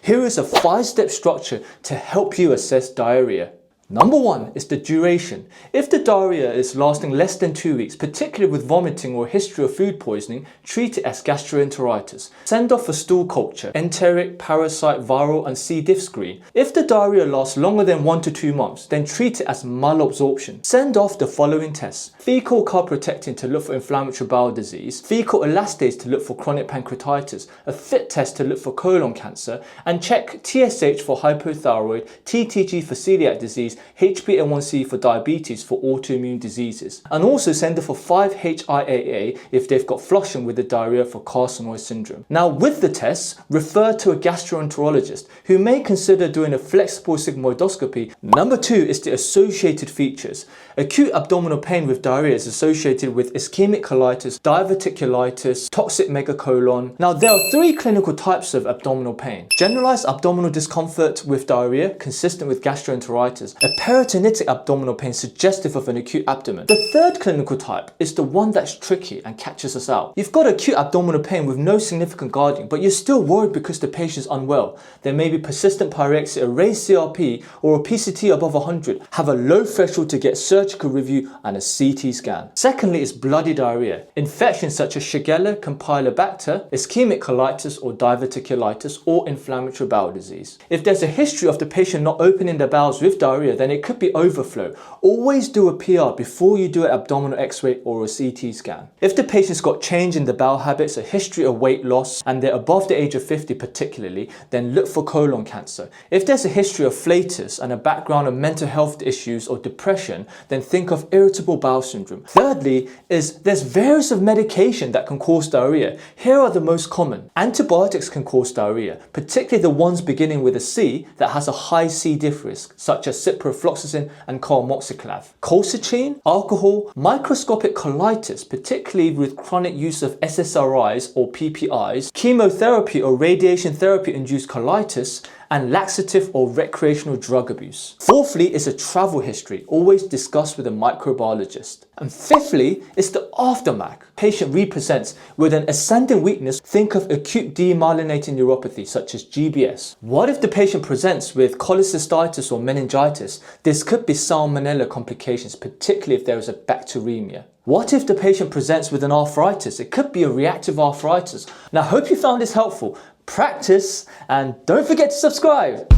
Here is a 5-step structure to help you assess diarrhea. Number 1 is the duration. If the diarrhea is lasting less than 2 weeks, particularly with vomiting or history of food poisoning, treat it as gastroenteritis. Send off for stool culture, enteric, parasite, viral and C. diff screen. If the diarrhea lasts longer than 1 to 2 months, then treat it as malabsorption. Send off the following tests: fecal calprotectin to look for inflammatory bowel disease, fecal elastase to look for chronic pancreatitis, a FIT test to look for colon cancer, and check TSH for hypothyroid, TTG for celiac disease, HbA1c for diabetes for autoimmune diseases, and also send off for 5-HIAA if they've got flushing with the diarrhea for carcinoid syndrome. Now with the tests, refer to a gastroenterologist who may consider doing a flexible sigmoidoscopy. Number 2 is the associated features. Acute abdominal pain with diarrhea is associated with ischemic colitis, diverticulitis, toxic megacolon. Now there are 3 clinical types of abdominal pain: generalized abdominal discomfort with diarrhea consistent with gastroenteritis, a peritonitic abdominal pain suggestive of an acute abdomen. The 3rd clinical type is the one that's tricky and catches us out. You've got acute abdominal pain with no significant guarding, but you're still worried because the patient's unwell. There may be persistent pyrexia, a raised CRP, or a PCT above 100. Have a low threshold to get surgical review and a CT scan. Secondly is bloody diarrhea. Infections such as Shigella, Campylobacter, ischemic colitis or diverticulitis, or inflammatory bowel disease. If there's a history of the patient not opening their bowels with diarrhea, then it could be overflow. Always do a PR before you do an abdominal x-ray or a CT scan. If the patient's got change in the bowel habits, a history of weight loss, and they're above the age of 50 particularly, then look for colon cancer. If there's a history of flatus and a background of mental health issues or depression, then think of irritable bowel syndrome. Thirdly is there's various of medication that can cause diarrhea. Here are the most common. Antibiotics can cause diarrhea, particularly the ones beginning with a C that has a high C. diff risk, such as ciprofloxacin and carmoxyclav. Colchicine, alcohol, microscopic colitis, particularly with chronic use of SSRIs or PPIs, chemotherapy or radiation therapy induced colitis, and laxative or recreational drug abuse. Fourthly is a travel history, always discussed with a microbiologist. And fifthly is the aftermath. Patient represents with an ascending weakness. Think of acute demyelinating neuropathy such as GBS. What if the patient presents with cholecystitis or meningitis? This could be salmonella complications, particularly if there is a bacteremia. What if the patient presents with an arthritis? It could be a reactive arthritis. Now I hope you found this helpful. Practice and don't forget to subscribe.